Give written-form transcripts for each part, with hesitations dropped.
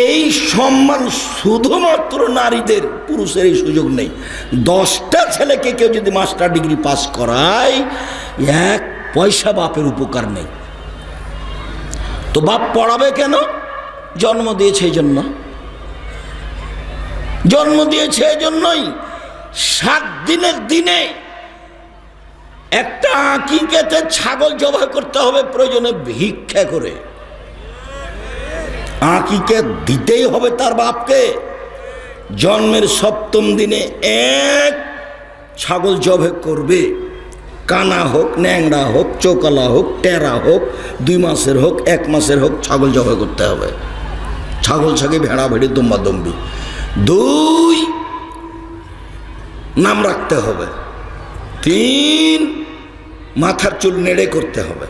এই সম্মান শুধুমাত্র নারীদের, পুরুষের এই সুযোগ নেই। 10টা ছেলেকে কেউ যদি মাস্টার ডিগ্রি পাস করায়, 1 পয়সা বাপের উপকার নেই। তো বাপ পড়াবে কেন? জন্ম দিয়েছে এই জন্য, জন্ম দিয়েছে এই জন্যই। 7 দিনের দিনে একটা আকিকাতে ছাগল জবাই করতে হবে, প্রয়োজনে ভিক্ষা করে। আকিকা দিতেই হবে তার বাপকে। জন্মের 7ম দিনে 1 ছাগল জবাই করবে, কানা হোক, ন্যাংরা হোক, চোকালা হোক, টেরা হোক, 2 মাসের হোক, 1 মাসের হোক, ছাগল জবাই করতে হবে। ছাগল ছাগে, ভেড়া ভেড়ি, দম্বা দম্বি। 2 নাম রাখতে হবে। 3 মাথার চুল নেড়ে করতে হবে।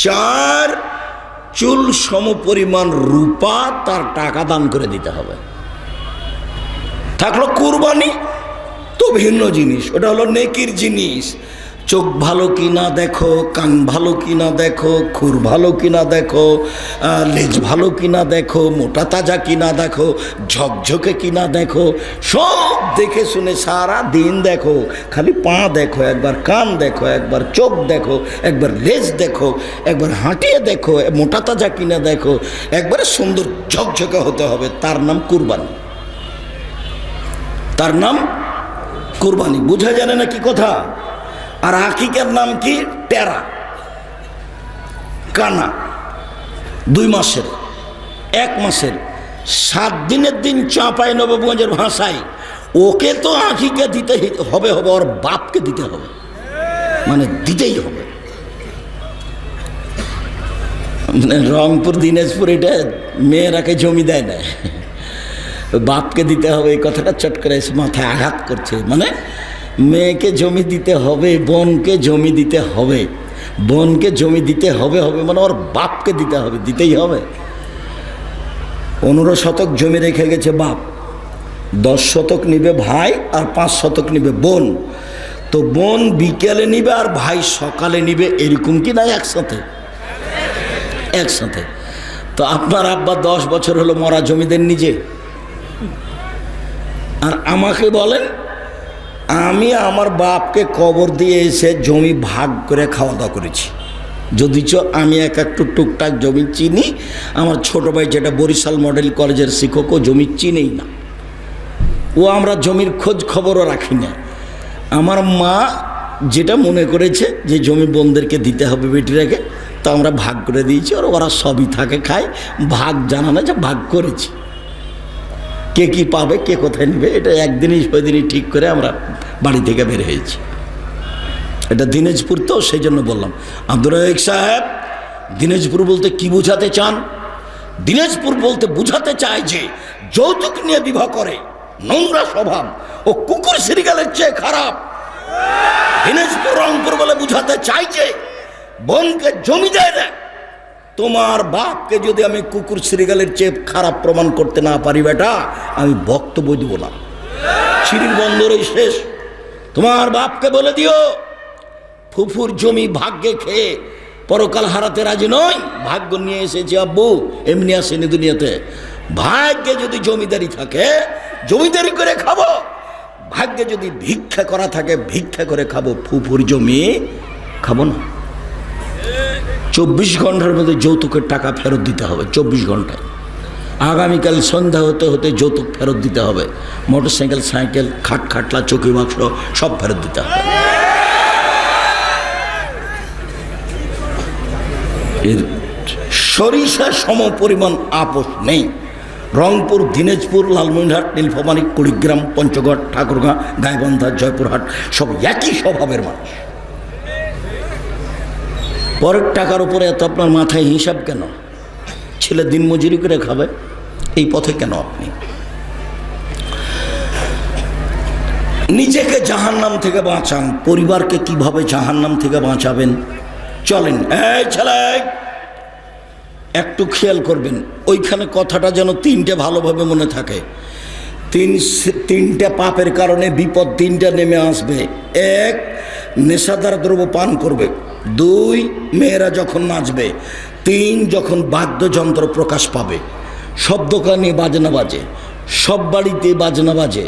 4 চুল সমপরিমাণ রূপা তার টাকা দান করে দিতে হবে। থাকলো কুরবানি, তো ভিন্ন জিনিস, ওটা হলো নেকির জিনিস। চোখ ভালো কিনা দেখো, কান ভালো কিনা দেখো, খুর ভালো কিনা দেখো, লেজ ভালো কিনা দেখো, মোটা তাজা কিনা দেখো, ঝকঝকে কিনা দেখো, সব দেখে শুনে সারা দিন দেখো। খালি পা দেখো, একবার কান দেখো, একবার চোখ দেখো, একবার লেজ দেখো, একবার হাঁটিয়ে দেখো, মোটা তাজা কিনা দেখো, একবারে সুন্দর ঝকঝকে হতে হবে। তার নাম কুরবানি, তার নাম কুরবানি। বোঝা জানে না কি কথা? আর আকিকার নাম কি? টেরা, কানা, 2 মাসের, 1 মাসের, 7 দিনের দিন চাঁপাই নবাবগঞ্জের ভাষায় ওকে তো আকিকা দিতে হবে, ওর বাপকে দিতে হবে, মানে দিতেই হবে। রংপুর, দিনাজপুর এটা মেয়েরাকে জমি দেয় না, বাপকে দিতে হবে। এই কথাটা চট করে এসে মাথায় আঘাত করছে। মানে মেয়েকে জমি দিতে হবে, বোনকে জমি দিতে হবে, বোনকে জমি দিতে হবে, মানে ওর বাপকে দিতে হবে, দিতেই হবে। 15 শতক জমি রেখে গেছে বাপ, 10 শতক নিবে ভাই, আর 5 শতক নিবে বোন। তো বোন বিকেলে নিবে আর ভাই সকালে নিবে, এরকম কি না? একসাথে, একসাথে। তো আপনার আব্বা 10 বছর হলো মরা জমি দেন নিজে, আর আমাকে বলেন আমি আমার বাপকে কবর দিয়ে এসে জমি ভাগ করে খাওয়া দাওয়া করেছি। যদিচ আমি একটু টুকটাক জমি চিনি, আমার ছোট ভাই যেটা বরিশাল মডেল কলেজের শিক্ষক, ও জমি চিনেই না, ও আমরা জমির খোঁজ খবরও রাখি না। আমার মা যেটা মনে করেছে যে জমি বোনদেরকে দিতে হবে বেটিরাকে, তো আমরা ভাগ করে দিয়েছি, আর ওরা সবই থাকে খায়, ভাগ জানা না যে ভাগ করেছি। কে কি পাবে, কে কোথায় নেবে, এটা একদিনই সেদিনই ঠিক করে আমরা বাড়ি থেকে বের হয়েছি। এটা দিনাজপুর, তো সেই জন্য বললাম। আব্দুর রাজ্জাক সাহেব, দিনাজপুর বলতে কি বোঝাতে চান? দিনাজপুর বলতে বোঝাতে চায় যে যৌতুক নিয়ে বিবাহ করে, নোংরা স্বভাব, ও কুকুর শ্রীগালের চেয়ে খারাপ। দিনাজপুর, রংপুর বলে বোঝাতে চাই যে বোনকে জমি দেয় না। তোমার বাপকে যদি আমি কুকুর শ্রীগালের চেয়ে খারাপ প্রমাণ করতে না পারি বেটা, আমি বক্তব্য দিব না। সিঁড়ির বন্দরেই শেষ। তোমার বাপকে বলে দিও, ফুফুর জমি ভাগ্যে খেয়ে পরকাল হারাতে রাজি নয়। ভাগ্য নিয়ে এসেছে আব্বু, এমনি আসেনি দুনিয়াতে। ভাগ্যে যদি জমিদারি থাকে, জমিদারি করে খাবো। ভাগ্যে যদি ভিক্ষা করা থাকে, ভিক্ষা করে খাবো। ফুফুর জমি খাবো না। 24 ঘন্টার মধ্যে যৌতুকের টাকা ফেরত দিতে হবে, 24 ঘন্টায়। আগামীকাল সন্ধ্যা হতে হতে যৌতুক ফেরত দিতে হবে। মোটরসাইকেল, সাইকেল, খাট খাটলা, চৌকি বাক্স সব ফেরত দিতে হবে। এর সরিষা সম পরিমাণ আপোষ নেই। রংপুর, দিনাজপুর, লালমনিরহাট, নীলফামারী, কুড়িগ্রাম, পঞ্চগড়, ঠাকুরগাঁ, গাইবান্ধা, জয়পুরহাট সব একই স্বভাবের মানুষ। পরের টাকার উপরে এত আপনার মাথায় হিসাব কেন? ছেলে দিন মজুরি করে খাবে, এই পথে কেন আপনি? নিজেকে জাহান্নাম থেকে বাঁচান, পরিবারকে কিভাবে জাহান্নাম থেকে বাঁচাবেন চলেন। এই ছেলে, একটু খেয়াল করবেন, ওইখানে কথাটা যেন 3টে ভালোভাবে মনে থাকে। 3টে পাপের কারণে বিপদ 3টা নেমে আসবে। 1, নেশাদার দ্রব্য পান করবে। 2, মেয়েরা যখন নাচবে। 3, যখন বাদ্যযন্ত্র প্রকাশ পাবে। সব দোকানে বাজনা বাজে, সব বাড়িতে বাজনা বাজে,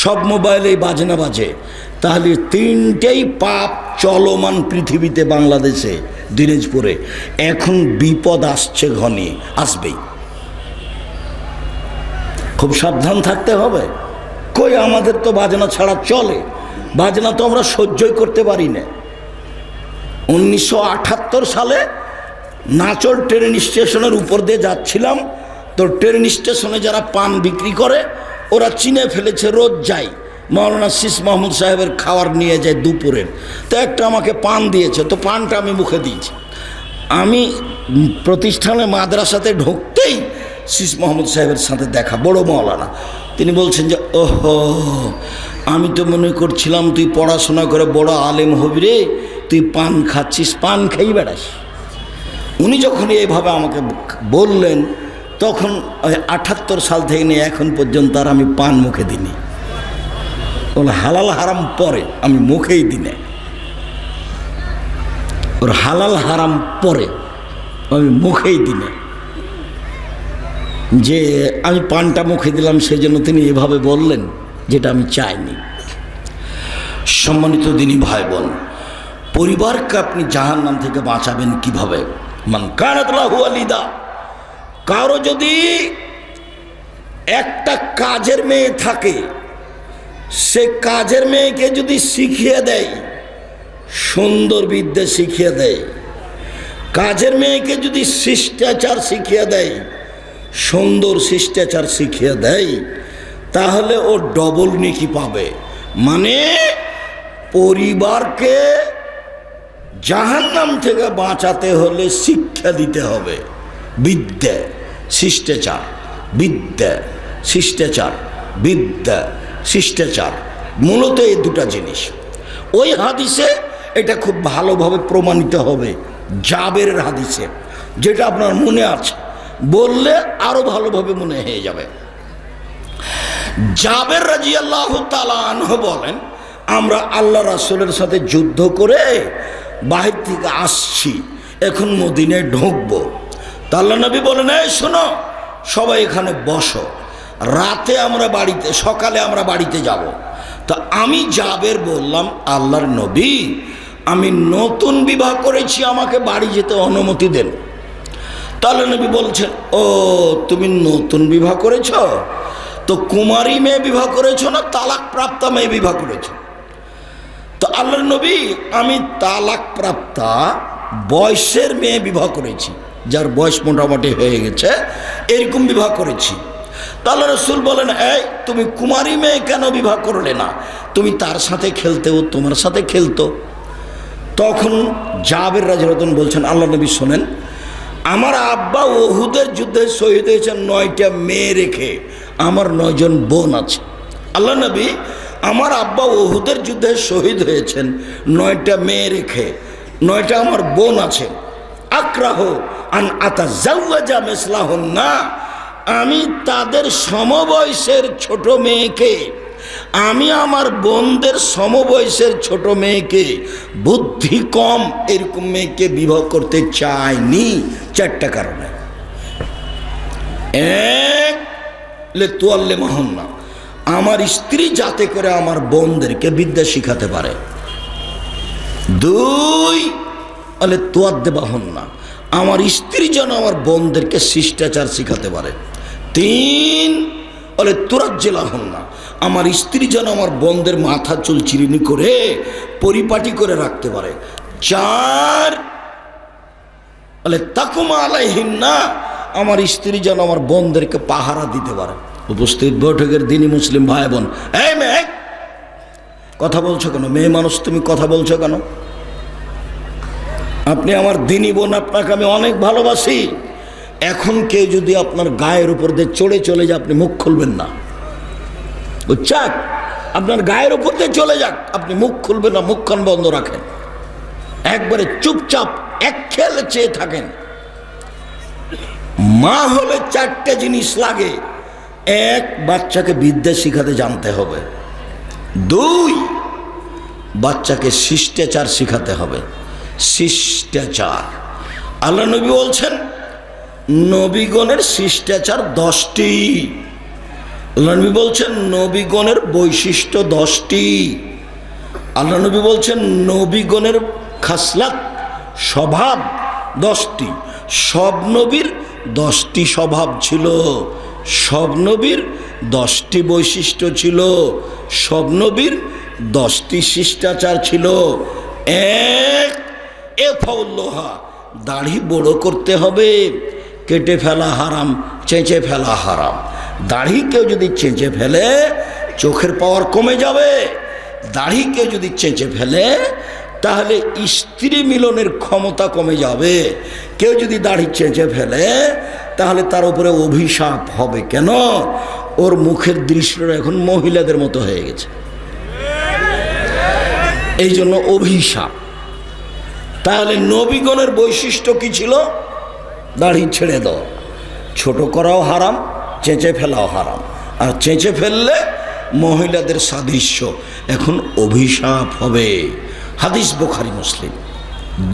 সব মোবাইলে বাজনা বাজে, তাহলে তিনটেই পাপ চলমান পৃথিবীতে, বাংলাদেশে, দিনাজপুরে। এখন বিপদ আসছে, ঘনিয়ে আসবেই, খুব সাবধান থাকতে হবে। কই আমাদের তো বাজনা ছাড়া চলে, বাজনা তো আমরা সহ্যই করতে পারি না। 1978 সালে নাচর ট্রেন স্টেশনের উপর দিয়ে যাচ্ছিলাম, তো ট্রেন স্টেশনে যারা পান বিক্রি করে ওরা চিনে ফেলেছে, রোজ যাই মৌলানা শীষ মাহমুদ সাহেবের খাবার নিয়ে যায় দুপুরের, তো একটা আমাকে পান দিয়েছে, তো পানটা আমি মুখে দিয়েছি। আমি প্রতিষ্ঠানে মাদ্রাসাতে ঢুকতেই শীষ মাহমুদ সাহেবের সাথে দেখা, বড় মৌলানা। তিনি বলছেন যে ওহো, আমি তো মনে করছিলাম তুই পড়াশোনা করে বড় আলেম হবি রে, তুই পান খাচ্ছিস, পান খেয়েই বেড়াস। উনি যখন এইভাবে আমাকে বললেন, তখন 78 সাল থেকে নিয়ে এখন পর্যন্ত আর আমি পান মুখে দিইনি। ওর হালাল হারাম পরে, আমি মুখেই দিনে। ওর হালাল হারাম পরে, আমি মুখেই দিনে। যে আমি পানটা মুখে দিলাম সেই জন্য তিনি এভাবে বললেন, যেটা আমি চাইনি। সম্মানিত দিনী ভাই বোন, পরিবারকে আপনি জাহান্নাম থেকে বাঁচাবেন কিভাবে? মান কানাত লাহু ওয়ালিদা, কারো যদি একটা কাজের মেয়ে থাকে, সে কাজের মেয়েকে যদি শিখিয়ে দেয়, সুন্দর বিদ্যা শিখিয়ে দেয়, কাজের মেয়েকে যদি শিষ্টাচার শিখিয়ে দেয়, সুন্দর শিষ্টাচার শিখিয়ে দেয়, তাহলে ও ডবল নেকি পাবে। মানে পরিবারকে জাহান্নাম থেকে বাঁচাতে হলে শিক্ষা দিতে হবে, বিদ্যা শিষ্টাচার, বিদ্যা শিষ্টাচার, বিদ্যা শিষ্টাচার, মূলত এই দুটা জিনিস। ওই হাদিসে এটা খুব ভালোভাবে প্রমাণিত হবে, জাবেরের হাদিসে, যেটা আপনার মনে আছে, বললে আরো ভালোভাবে মনে হয়ে যাবে। জাবের রাদিয়াল্লাহু তাআলা আনহু বলেন, আমরা আল্লাহ রাসূলের সাথে যুদ্ধ করে বাহির থেকে আসছি, এখন মদিনায় ঢুকবো। তা আল্লাহ নবী বলেন, এই শোনো, সবাই এখানে বসো, রাতে আমরা বাড়িতে, সকালে আমরা বাড়িতে যাব। তা আমি জাবের বললাম, আল্লাহর নবী, আমি নতুন বিবাহ করেছি, আমাকে বাড়ি যেতে অনুমতি দেন। তাহলে নবী বলছেন, ও তুমি নতুন বিবাহ করেছ, তো কুমারী মেয়ে বিবাহ করেছ না তালাক প্রাপ্তা মেয়ে বিবাহ করেছ? তো আল্লাহর নবী, আমি তালাক প্রাপ্তা বয়সের মেয়ে বিবাহ করেছি, যার বয়স মোটামুটি হয়ে গেছে, এরকম বিবাহ করেছি। তাহলে রাসূল বলেন, এই তুমি কুমারী মেয়ে কেন বিবাহ করলে না? তুমি তার সাথে খেলতে, ও তোমার সাথে খেলতো। তখন জাবের রাদিয়াল্লাহু আনহু বলছেন, আল্লাহ নবী শোনেন, আমার আব্বা উহুদের যুদ্ধে শহীদ হয়েছেন 9টা মেয়ে রেখে, আমার 9 জন বোন আছে। আল্লাহ নবী, আমার আব্বা উহুদের যুদ্ধে শহীদ হয়েছেন 9টা মেয়ে রেখে, 9টা আমার বোন আছে। আক্রাহ আন আতাজাওয়াজা মিসলাহুন্না, আমি তাদের সমবয়সের ছোট মেয়েকে, আমি আমার বোনদের সমবয়সের ছোট মেয়েকে, বুদ্ধি কম এরকম মেয়েকে বিবাহ করতে চাইনি 4টা কারণে। এক, লেতুয়াল্লিমাহুন্না, আমার স্ত্রী যাতে করে আমার বোনদেরকে বিদ্যা শিখাতে পারে। 2, লেতুয়াদ্দিবাহুন্না, আমার স্ত্রী যেন আমার বোনদেরকে শিষ্টাচার শিখাতে পারে। 3, তুরাজ্জিলাহুন্না, আমার স্ত্রী যেন আমার বোনদের মাথা চুল চিরিনি করে পরিপাটি করে রাখতে পারে। 4, তাকুমা আলাইহিন্না, আমার স্ত্রী যেন আমার বোনদেরকে পাহারা দিতে পারে। উপস্থিত বৈঠকের দিনই মুসলিম ভাই বোন, এই মেয়ে কথা বলছো কেন? মেয়ে মানুষ তুমি কথা বলছো কেন? আপনি আমার দিনী বোন, আপনাকে আমি অনেক ভালোবাসি। এখন কেউ যদি আপনার গায়ের উপর দিয়ে চড়ে চলে যায়, আপনি মুখ খুলবেন না, বুঝছেন? আপনার গায়ের উপর দিয়ে চলে যাক, আপনি মুখ খুলবেন না, মুখখান বন্ধ রাখেন, একবারে চুপচাপ এক খেয়ালে চেয়ে থাকেন। মা হলে 4টে জিনিস লাগে। 1, বাচ্চাকে বিদ্যা শিখাতে জানতে হবে। 2, বাচ্চাকে শিষ্টাচার শিখাতে হবে, শিষ্টাচার। আল্লাহ নবী বলছেন, নবীগণের শিষ্টাচার 10টি। আল্লাহ নবী বলছেন নবীগণের বৈশিষ্ট্য 10টি। আল্লাহ নবী বলছেন নবীগণের খাসলাত স্বভাব 10টি। সব নবীর 10টি স্বভাব ছিল, সব নবীর 10টি বৈশিষ্ট্য ছিল, সব নবীর 10টি শিষ্টাচার ছিল। এক, এফাউল্লোহা, দাড়ি বড় করতে হবে, কেটে ফেলা হারাম, চেঁচে ফেলা হারাম। দাড়ি কেউ যদি চেঁচে ফেলে চোখের পাওয়ার কমে যাবে। দাড়ি কেউ যদি চেঁচে ফেলে তাহলে স্ত্রী মিলনের ক্ষমতা কমে যাবে। কেউ যদি দাড়ি চেঁচে ফেলে তাহলে তার উপরে অভিশাপ হবে। কেন? ওর মুখের দৃশ্যটা এখন মহিলাদের মতো হয়ে গেছে, এই জন্য অভিশাপ। তাহলে নবীগণের বৈশিষ্ট্য কি ছিল? দাড়ি ছেড়ে দাও, ছোট করাও হারাম, চেঁচে ফেলাও হারাম। আর চেঁচে ফেললে মহিলাদের সাদৃশ্য, এখন অভিশাপ হবে। হাদিস বুখারী মুসলিম।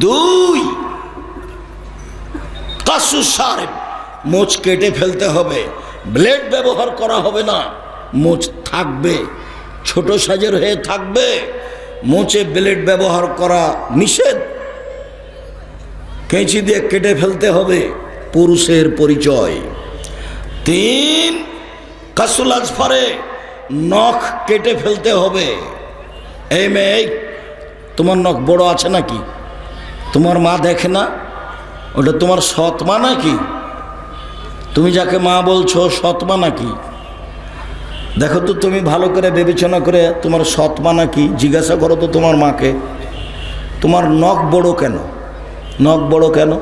2, কাসু সারেব, মোচ কেটে ফেলতে হবে, ব্লেড ব্যবহার করা হবে না, মোচ থাকবে, ছোট সাইজের হয়ে থাকবে, মোচে ব্লেড ব্যবহার করা নিষেধ। কেঁচি দিয়ে কেটে ফেলতে হবে, পুরুষের পরিচয়। 3, কাসুল আজফারে, নখ কেটে ফেলতে হবে। এই মেয়ে, তোমার নখ বড় আছে নাকি? তোমার মা দেখে না? ওটা তোমার সৎ মা নাকি? তুমি যাকে মা বলছো সৎ মা নাকি? দেখো তো, তুমি ভালো করে বিবেচনা করে তোমার সৎ মা নাকি জিজ্ঞাসা করো তো তোমার মাকে। তোমার নখ বড় কেন? নখ বড় কেন?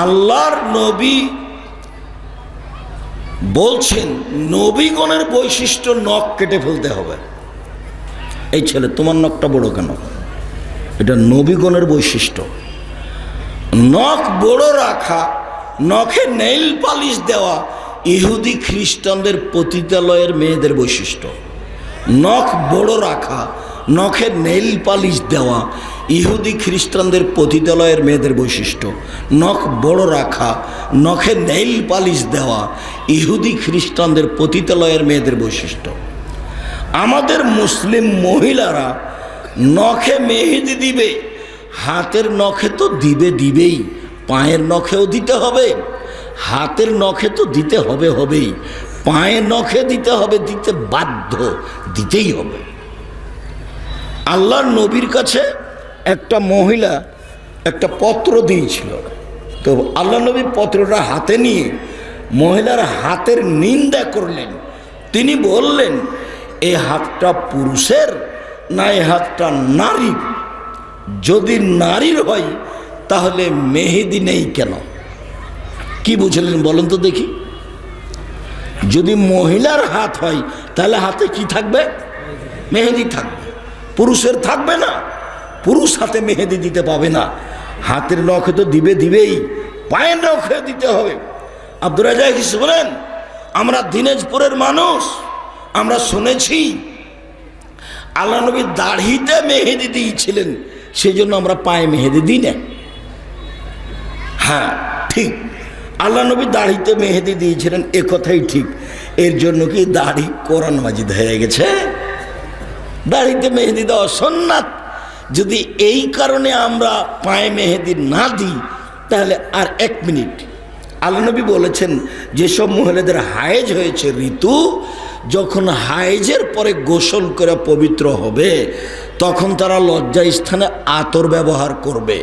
আল্লাহর নবী বলছেন নবীগণের বৈশিষ্ট্য নখ কেটে ফেলতে হবে। এই ছেলে, তোমার নখটা বড় কেন? এটা নবীগণের বৈশিষ্ট্য। নখ বড় রাখা, নখে নেইল পালিশ দেওয়া ইহুদি খ্রিস্টানদের পতিতালয়ের মেয়েদের বৈশিষ্ট্য। নখ বড় রাখা, নখে নেইল পালিশ দেওয়া ইহুদি খ্রিস্টানদের পতিতালয়ের মেয়েদের বৈশিষ্ট্য। নখ বড় রাখা, নখে নেইল পালিশ দেওয়া ইহুদি খ্রিস্টানদের পতিতালয়ের মেয়েদের বৈশিষ্ট্য। আমাদের মুসলিম মহিলারা নখে মেহেদি দিবে, হাতের নখে তো দিবেই, পায়ের নখেও দিতে হবে। হাতের নখে তো দিতে হবেই, পায়ের নখে দিতে হবে, দিতে বাধ্য, দিতেই হবে। আল্লাহর নবীর কাছে একটা মহিলা একটা পত্র দিয়েছিল, তো আল্লাহ নবী পত্রটা হাতে নিয়ে মহিলার হাতের নিন্দা করলেন। তিনি বললেন, এই হাতটা পুরুষের না এই হাতটা নারীর? যদি নারীর হয় তাহলে মেহেদি নেই কেন? কি বুঝলেন বলেন তো দেখি? যদি মহিলার হাত হয় তাহলে হাতে কি থাকবে? মেহেদি থাকবে। পুরুষের থাকবে না, পুরুষ হাতে মেহেদি দিতে পাবে না। হাতের নখে তো দিবেই, পায়ের নখে দিতে হবে। আব্দুর রাজ্জাক বলেন, আমরা দিনাজপুরের মানুষ, আমরা শুনেছি আল্লাহ নবী দাড়িতে মেহেদি দিয়েছিলেন, সেই জন্য আমরা পায়ে মেহেদি দিই না। হ্যাঁ ঠিক, আল্লাহ নবী দাড়িতে মেহেদি দিয়েছিলেন, এ কথাই ঠিক। এর জন্য কি দাড়ি কোরআন মাজিদ হয়ে গেছে? দাড়িতে মেহেদি দেওয়া সুন্নাত। যদি এই কারণে আমরা পায়ে মেহেদি না দিই তাহলে আর 1 মিনিট, আল্লাহ নবী বলেছেন যেসব মহিলাদের হায়েজ হয়েছে ঋতু, যখন হায়েজের পরে গোসল করে পবিত্র হবে তখন তারা লজ্জা স্থানে আতর ব্যবহার করবে।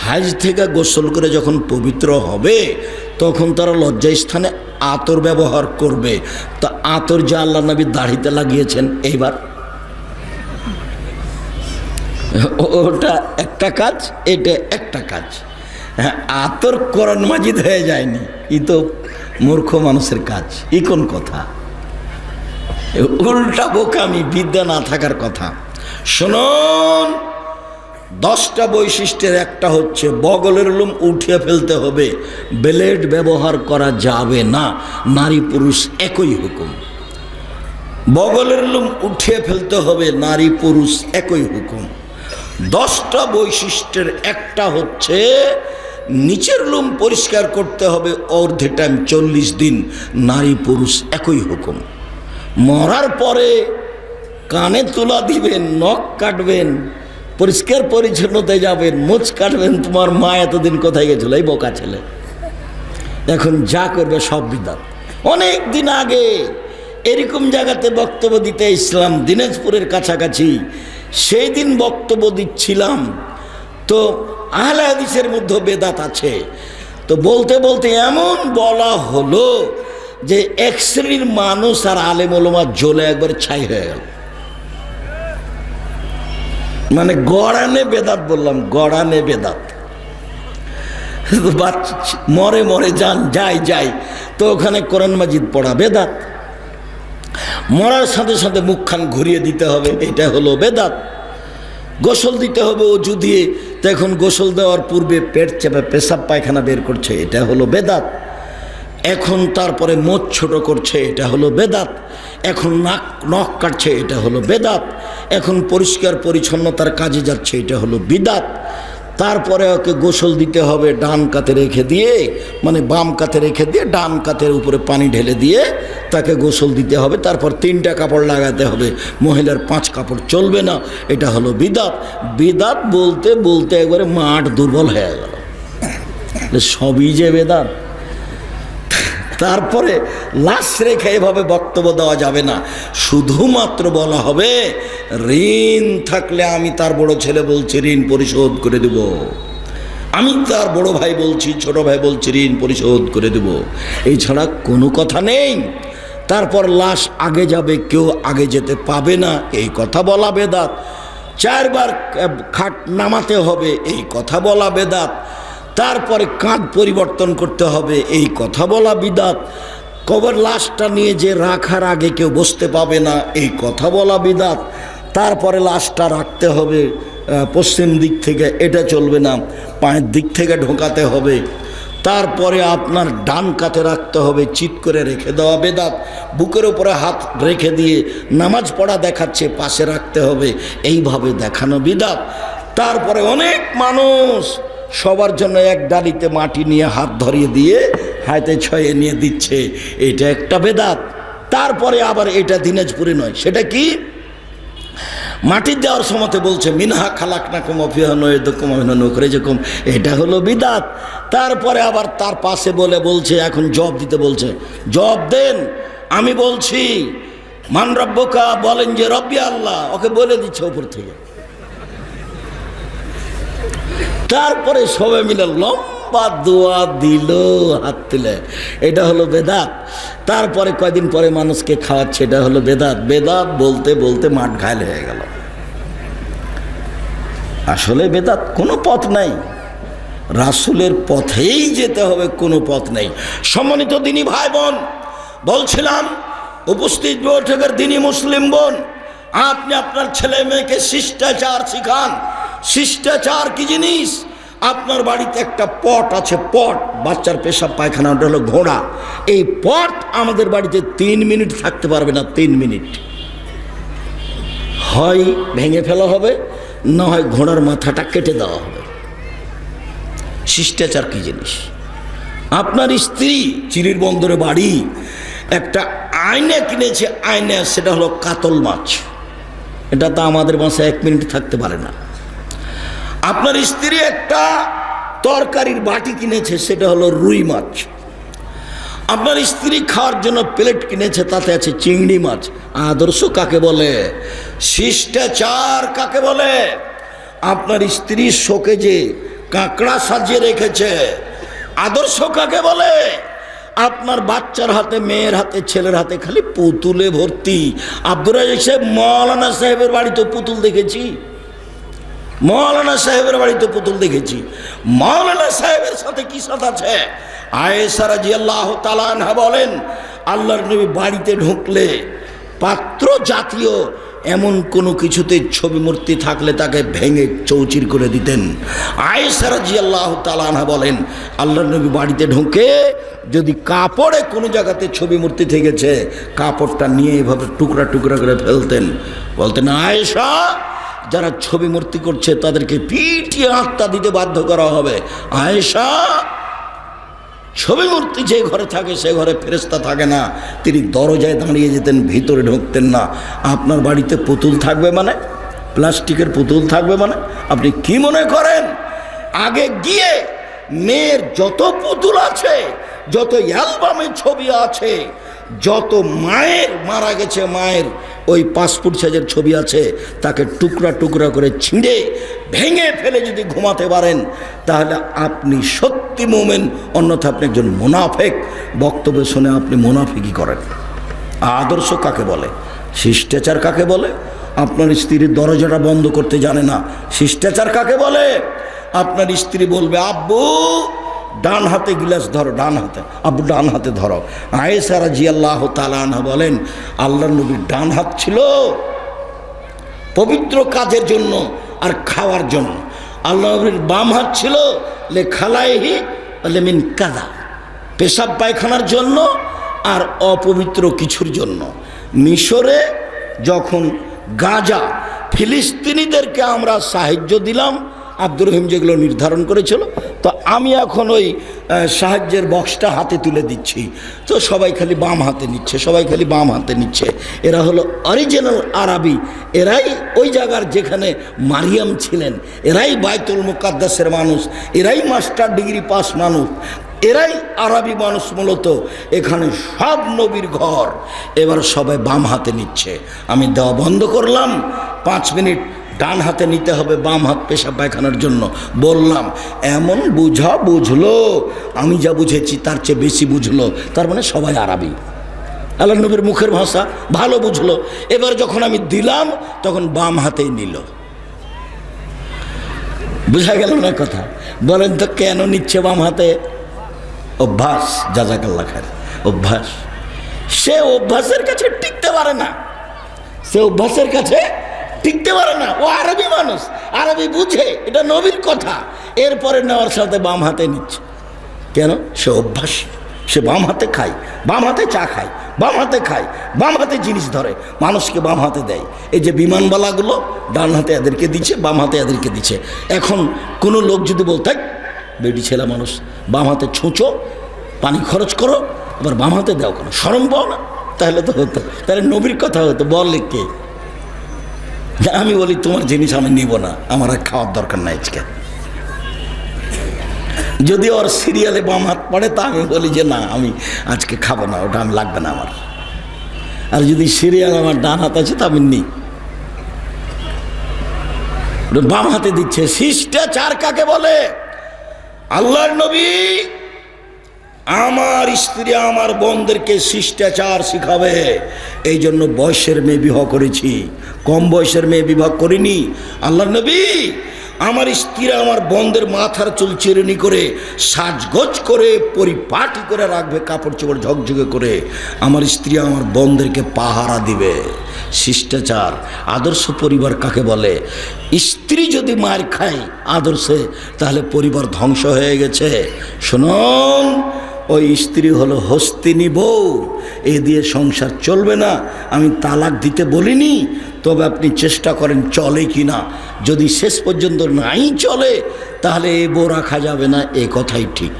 হায়েজ থেকে গোসল করে যখন পবিত্র হবে তখন তারা লজ্জা স্থানে আতর ব্যবহার করবে। তা আতর যা আল্লাহ নবী দাড়িতে লাগিয়েছেন, এইবার ওটা একটা কাজ, এটা একটা কাজ। হ্যাঁ, আতর কোরআন মাজিদ হয়ে যায়নি, ই তো মূর্খ মানুষের কাজ। ই কোন কথা? উল্টা বোকামি, বিদ্যা না থাকার কথা। শুনুন, 10টা বৈশিষ্ট্যের একটা হচ্ছে বগলের লোম উঠিয়ে ফেলতে হবে, ব্লেড ব্যবহার করা যাবে না। নারী পুরুষ একই হুকুম। বগলের লোম উঠিয়ে ফেলতে হবে, নারী পুরুষ একই হুকুম। 10টা বৈশিষ্ট্যের একটা হচ্ছে নিচের লোম পরিষ্কার করতে হবে অর্ধে টাইম 40 দিন, নারী পুরুষ একই হুকুম। মরার পরে কানে তুলা দিবেন, নখ কাটবেন, পরিষ্কার পরিচ্ছন্নতায় যাবেন, মোচ কাটবেন। তোমার মা এতদিন কোথায় গেছিল? এই বোকা ছেলে এখন যা করবে সব বিদাত। অনেক দিন আগে এরকম জায়গাতে বক্তব্য দিতে ইসলাম, দিনাজপুরের কাছাকাছি, সেই দিন বক্তব্য দিচ্ছিলাম। তো আহলে হাদিসের মধ্যে বেদাত আছে। তো বলতে বলতে এমন বলা হলো যে এক শ্রেণীর মানুষ আর আলেম ওলামা জ্বলে একবার ছাই হয়ে গেল। মানে গড়ানে বেদাত বললাম, গড়ানে বেদাত। মরে মরে যান, যাই তো ওখানে কোরআন মাজিদ পড়া বেদাত। মরার সাথে সাথে মুখখান ঘুরিয়ে দিতে হবে, এটা হলো বেদাত। গোসল দিতে হবে অজু দিয়ে, তো এখন গোসল দেওয়ার পূর্বে পেট চেপে পেশাব পায়খানা বের করছে, এটা হলো বেদাত। এখন তারপরে মোচ ছোট করছে, এটা হলো বেদাত। এখন নখ কাটছে, এটা হলো বেদাত। এখন পরিষ্কার পরিচ্ছন্নতার কাজে যাচ্ছে, এটা হলো বিদাত। তারপরে ওকে গোসল দিতে হবে ডান কাতে রেখে দিয়ে, মানে বাম কাতে রেখে দিয়ে ডান কাতের উপরে পানি ঢেলে দিয়ে তাকে গোসল দিতে হবে। তারপর 3টা কাপড় লাগাতে হবে, মহিলার 5 কাপড় চলবে না, এটা হলো বিদাত। বিদাত বলতে বলতে একবারে মাঠ দুর্বল হয়ে গেল, সবই যে বেদাত। তারপরে লাশ রেখে এভাবে বক্তব্য দেওয়া যাবে না, শুধুমাত্র বলা হবে ঋণ থাকলে আমি তার বড় ছেলে বলছি ঋণ পরিশোধ করে দেব, আমি তার বড় ভাই বলছি, ছোট ভাই বলছি ঋণ পরিশোধ করে দেব, এই ছাড়া কোনো কথা নেই। তারপর লাশ আগে যাবে, কেউ আগে যেতে পাবে না, এই কথা বলা বেদাত। 4 বার খাট নামাতে হবে, এই কথা বলা বেদাত। তারপরে কাঁধ পরিবর্তন করতে হবে, এই কথা বলা বিদাত। কবর লাশটা নিয়ে যে রাখার আগে কেউ বসতে পাবে না, এই কথা বলা বিদাত। তারপরে লাশটা রাখতে হবে পশ্চিম দিক থেকে, এটা চলবে না, পায়ের দিক থেকে ঢোকাতে হবে। তারপরে আপনার ডান কাতে রাখতে হবে, চিৎ করে রেখে দেওয়া বেদাত। বুকের উপরে হাত রেখে দিয়ে নামাজ পড়া দেখাচ্ছে, পাশে রাখতে হবে, এইভাবে দেখানো বিদাত। তারপরে অনেক মানুষ সবার জন্য এক ডালিতে মাটি নিয়ে হাত ধরিয়ে দিয়ে হাতে ছয়ে নিয়ে দিচ্ছে, এটা একটা বেদাত। তারপরে আবার এটা দিনাজপুরে নয়, সেটা কি? মাটি দেওয়ার সময়তে বলছে মিনহা খালাকনাকুম ওয়া ফিহা নুঈদুকুম ওয়া মিনহা নুখরিজুকুম, এটা হলো বিদাত। তারপরে আবার তার পাশে বলছে, এখন জবাব দিতে বলছে, জবাব দেন। আমি বলছি মান রব্বুকা, বলেন যে রব্বি আল্লাহ, ওকে বলে দিচ্ছে উপর থেকে। তারপরে সবাই মিলে লম্বা দোয়া দিল হাত তুলে, এটা হলো বেদাত। তারপরে কয়দিন পরে মানুষকে খাওয়াচ্ছে, এটা হলো বেদাত। বেদাত বলতে বলতে মাঠ ঘায়ল হয়ে গেল। আসলে বেদাত কোনো পথ নাই, রাসূলের পথেই যেতে হবে, কোনো পথ নেই। সম্মানিত দিনী ভাই বোন, বলছিলাম উপস্থিত বৈঠকের দিনী মুসলিম বোন, আপনি আপনার ছেলে মেয়েকে শিষ্টাচার শিখান। শিষ্টাচার কি জিনিস? আপনার বাড়িতে একটা পট আছে, পট, বাচ্চার পেশাব পায়খানা, ওটা হলো ঘোড়া। এই পট আমাদের বাড়িতে 3 মিনিট থাকতে পারবে না। 3 মিনিট হয় ভেঙে ফেলা হবে, না হয় ঘোড়ার মাথাটা কেটে দেওয়া হবে। শিষ্টাচার কি জিনিস? আপনার স্ত্রী চিরির বন্দরে বাড়ি, একটা আয়না কিনেছে, আয়না, সেটা হলো কাতল মাছ, এটা তো আমাদের মাসে 1 মিনিট থাকতে পারে না। আপনার স্ত্রী একটা তরকারির বাটি কিনেছে, সেটা হলো রুই মাছ। আপনার স্ত্রী খাওয়ার জন্য প্লেট কিনেছে, তাতে আছে চিংড়ি মাছ। আদর্শ কাকে বলে? শিষ্টাচার কাকে বলে? আপনার স্ত্রী শোকেজে কাঁকড়া সাজিয়ে রেখেছে, আদর্শ কাকে বলে? আপনার বাচ্চার হাতে, মেয়ের হাতে, ছেলের হাতে খালি পুতুলে ভর্তি। আব্দুর রাজ্জাক সাহেব, মৌলানা সাহেবের বাড়িতে পুতুল দেখেছি, মৌলানা সাহেবের বাড়িতে পুতুল দেখেছি। মৌলানা সাহেবের সাথে কি সাথ আছে? আয়েশা রাদিয়াল্লাহু তাআলা আনহা বলেন, আল্লাহর নবী বাড়িতে ঢুকলে পাত্র জাতীয় এমন কোনো কিছুতে ছবি মূর্তি থাকলে তাকে ভেঙে চৌচির করে দিতেন। আয়েশা রাদিয়াল্লাহু তাআলা আনহা বলেন, আল্লাহর নবী বাড়িতে ঢুকে যদি কাপড়ে কোনো জায়গাতে ছবি মূর্তি থেকেছে, কাপড়টা নিয়ে এভাবে টুকরা টুকরা করে ফেলতেন। বলতেন, আয়েশা যারা ছবি মূর্তি করছে তাদেরকে পিটিয়ে হত্যা দিতে বাধ্য করা হবে। আয়েশা, ছবি মূর্তি যে ঘরে থাকে সে ঘরে ফেরেশতা থাকে না, তিনি দরজায় দাঁড়িয়ে যেতেন, ভিতরে ঢুকতেন না। আপনার বাড়িতে পুতুল থাকবে মানে, প্লাস্টিকের পুতুল থাকবে মানে, আপনি কি মনে করেন? আগে গিয়ে মেয়ের যত পুতুল আছে, যত অ্যালবামে ছবি আছে, যত মায়ের মারা গেছে মায়ের ওই পাসপোর্ট সাইজের ছবি আছে, তাকে টুকরা টুকরা করে ছিঁড়ে ভেঙে ফেলে যদি ঘুমাতে পারেন তাহলে আপনি সত্যি মুমিন, অন্যথা আপনি একজন মুনাফিক। বক্তব্য শুনে আপনি মুনাফিকি করেন। আদর্শ কাকে বলে? শিষ্টাচার কাকে বলে? আপনার স্ত্রীর দরজাটা বন্ধ করতে জানে না, শিষ্টাচার কাকে বলে? আপনার স্ত্রী বলবে, আব্বু ডান হাতে গিলাস ধরো, ডান হাতে, আব্বু ডান হাতে ধরো। আয়েশা রাদিয়াল্লাহু তাআলা আনহা বলেন, আল্লাহর নবীর ডান হাত ছিল পবিত্র কাজের জন্য আর খাওয়ার জন্য, আল্লাহ নবীর বাম হাত ছিল লে খালাইহি মিন কাযা, পেশাব পায়খানার জন্য আর অপবিত্র কিছুর জন্য। মিশরে যখন গাজা ফিলিস্তিনিদেরকে আমরা সাহায্য দিলাম, আব্দুর রহিম যেগুলো নির্ধারণ করেছিল, তো আমি এখন ওই সাহায্যের বক্সটা হাতে তুলে দিচ্ছি, তো সবাই খালি বাম হাতে নিচ্ছে, সবাই খালি বাম হাতে নিচ্ছে। এরা হলো অরিজিনাল আরবি, এরাই ওই জায়গার যেখানে মারিয়াম ছিলেন, এরাই বাইতুল মুকাদ্দাসের মানুষ, এরাই মাস্টার ডিগ্রি পাস মানুষ, এরাই আরবি মানুষ মূলত। এখানে সব নবীর ঘর, এবার সবাই বাম হাতে নিচ্ছে। আমি দেওয়া বন্ধ করলাম, 5 মিনিট ডান হাতে নিতে হবে, বাম হাত পেশাব পায়খানার জন্য বললাম। এমন বুঝলো, আমি যা বুঝেছি তার চেয়ে বেশি বুঝলো। তার মানে সবাই আরবি, আল্লাহ নবীর মুখের ভাষা ভালো বুঝলো। এবার যখন আমি দিলাম তখন বাম হাতেই নিল। বুঝা গেল না কথা? বলেন তো কেন নিচ্ছে বাম হাতে? অভ্যাস, জাযাকাল্লাহ খায়ের, অভ্যাস। সে অভ্যাসের কাছে টিকতে পারে না, সে অভ্যাসের কাছে টিকতে পারে না। ও আরবি মানুষ, আরবি বুঝে, এটা নবীর কথা, এরপরে নেওয়ার সাথে বাম হাতে নিচ্ছে। কেন? সে অভ্যাস, সে বাম হাতে খায়, বাম হাতে চা খায়, বাম হাতে খায়, বাম হাতে জিনিস ধরে, মানুষকে বাম হাতে দেয়। এই যে বিমানবালাগুলো ডান হাতে এদেরকে দিচ্ছে, বাম হাতে এদেরকে দিচ্ছে। এখন কোনো লোক যদি বলতে, বেটি ছেলে মানুষ, বাম হাতে ছুঁচো, পানি খরচ করো, আবার বাম হাতে দাও কেন, শরম পাও না? তাহলে তো হতো, তাহলে নবীর কথা হতো। বলে কে? আমি বলি তোমার জিনিস আমি নিব না, আমার আর খাওয়ার দরকার নাই আজকে। যদি ওর সিরিয়ালে বাম হাত পড়ে তা আমি বলি যে না, আমি আজকে খাবো না, ওটা আমি লাগবে না আমার। আর যদি সিরিয়াল আমার ডান হাত আছে তা আমি নিই, বাম হাতে দিচ্ছে। শিষ্টাচার কাকে বলে? আল্লাহর নবী আমার স্ত্রী আমার বোনদেরকে শিষ্টাচার শিখাবে, এই জন্য বয়সের মেয়ে বিবাহ করেছি, কম বয়সের মেয়ে বিবাহ করিনি। আল্লাহর নবী আমার স্ত্রী আমার বোনদের মাথার চুল চিরুনি করে সাজগোজ করে পরিপাটি করে রাখবে, কাপড় চোপড় ঝকঝকে করে। আমার স্ত্রী আমার বোনদেরকে পাহারা দিবে। শিষ্টাচার। আদর্শ পরিবার কাকে বলে? স্ত্রী যদি মার খায় আদর্শে, তাহলে পরিবার ধ্বংস হয়ে গেছে। শুনুন, ওই স্ত্রী হলো হস্তিনী বউ, এ দিয়ে সংসার চলবে না। আমি তালাক দিতে বলিনি, তবে আপনি চেষ্টা করেন চলে কি না। যদি শেষ পর্যন্ত নাই চলে তাহলে এ বউ রাখা যাবে না, এ কথাই ঠিক।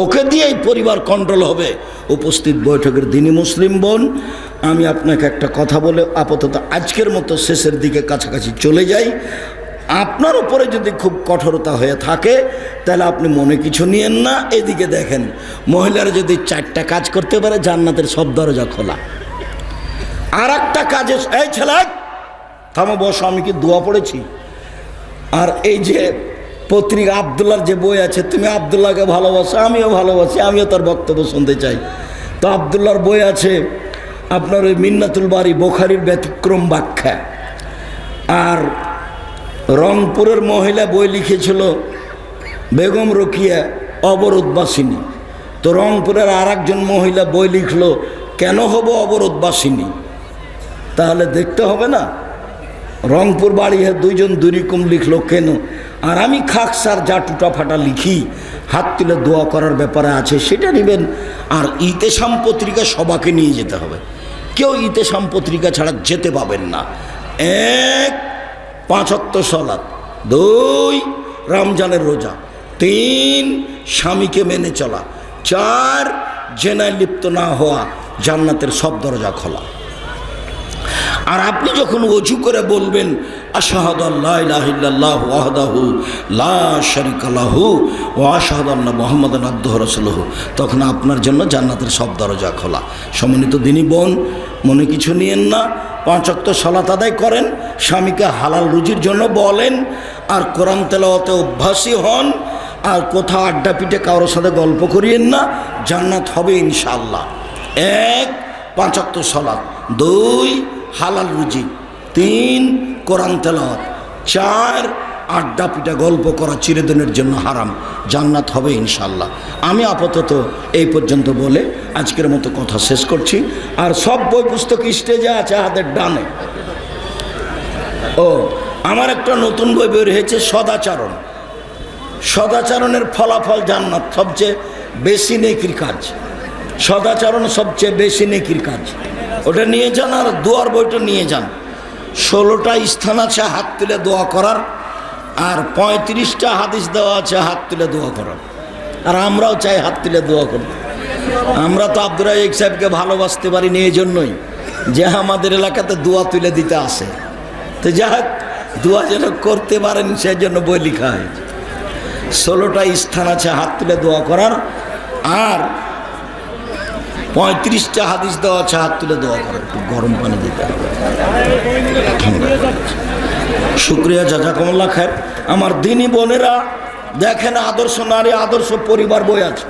ওকে দিয়েই পরিবার কন্ট্রোল হবে। উপস্থিত বৈঠকের দিনই মুসলিম বোন, আমি আপনাকে একটা কথা বলে আপাতত আজকের মতো শেষের দিকে কাছাকাছি চলে যাই। আপনার উপরে যদি খুব কঠোরতা হয়ে থাকে তাহলে আপনি মনে কিছু নিয়েন না। এদিকে দেখেন, মহিলারা যদি 4টা কাজ করতে পারে জান্নাতের সব দরজা খোলা। আর একটা কাজে, এই ছেলে থামো, বসো, আমি কি দোয়া পড়েছি? আর এই যে পত্রিকা আবদুল্লাহর যে বই আছে, তুমি আবদুল্লাহকে ভালোবাসো, আমিও ভালোবাসি, আমিও তার বক্তব্য শুনতে চাই। তো আবদুল্লাহর বই আছে আপনার ওই মিন্নাতুল বারি, বোখারির ব্যতিক্রম ব্যাখ্যা। আর রংপুরের মহিলা বই লিখেছিল বেগম রোকিয়া অবরোধবাসিনী। তো রংপুরের আর একজন মহিলা বই লিখলো কেন হব অবরোধবাসিনী। তাহলে দেখতে হবে না, রংপুর বাড়ি দুইজন দুইরকম লিখলো কেন। আর আমি খাকসার যা টুটা ফাটা লিখি, হাত তুলে দোয়া করার ব্যাপারে আছে, সেটা নেবেন। আর ইতেশাম পত্রিকা সবাকে নিয়ে যেতে হবে, কেউ ইতেশাম পত্রিকা ছাড়া যেতে পাবেন না। এক, 5 ওয়াক্ত সালাত। 2, রমজানের রোজা। 3, স্বামীকে মেনে চলা। 4, জেনায় লিপ্ত না হওয়া। জান্নাতের সব দরজা খোলা। আর আপনি যখন ওযু করে বলবেন আশহাদু আল্লা ইলাহা ইল্লাল্লাহু ওয়াহদাহু লা শারীকা লাহু ওয়া আশহাদু আন্না মুহাম্মাদান আবদুহু ওয়া রাসূলুহু, তখন আপনার জন্য জান্নাতের সব দরজা খোলা। সম্মানিত দিনী বোন, মনে কিছু নিয়েন না। 5 ওয়াক্ত সালাত আদায় করেন, স্বামীকে হালাল রুজির জন্য বলেন, আর কোরআন তেলাওয়াতে অভ্যাসী হন, আর কোথাও আড্ডা পিটে কারোর সাথে গল্প করিয়েন না। জান্নাত হবে ইনশাআল্লাহ। 1, 5 ওয়াক্ত সালাত। 2, হালাল রুজি। 3, কোরআন তেলাওয়াত। 4, আড্ডা পিটা গল্প করা চিরদিনের জন্য হারাম। জান্নাত হবে ইনশাআল্লাহ। আমি আপাতত এই পর্যন্ত বলে আজকের মতো কথা শেষ করছি। আর সব বই পুস্তক স্টেজে আছে হাতের ডানে। ও, আমার একটা নতুন বই বের হয়েছে, সদাচরণ। সদাচরণের ফলাফল জান্নাত, সবচেয়ে বেশি নেকির কাজ। সদাচরণ সবচেয়ে বেশি নেকির কাজ। ওটা নিয়ে যান, আর দোয়ার বইটা নিয়ে যান। 16টা স্থান আছে হাত তুলে দোয়া করার, আর 35টা হাদিস দেওয়া আছে হাত তুলে দোয়া করার। আর আমরাও চাই হাত তুলে দোয়া করতে। আমরা তো আব্দুর রাজ্জাক সাহেবকে ভালোবাসতে পারি না, এই জন্যই যে আমাদের এলাকাতে দোয়া তুলে দিতে আসে। তো যাক, দোয়া যেন করতে পারেন সেই জন্য বই লেখা হয়েছে। 16টা স্থান আছে হাত তুলে দোয়া করার, আর 35টা হাদিস দেওয়া আছে হাত তুলে দোয়া করার। একটু গরম পানি দিতে হবে। শুক্রিয়া, জাযাকুমুল্লাহ খায়ের। আমার দিনী বোনেরা দেখেন, আদর্শ নারী আদর্শ পরিবার বই আছে।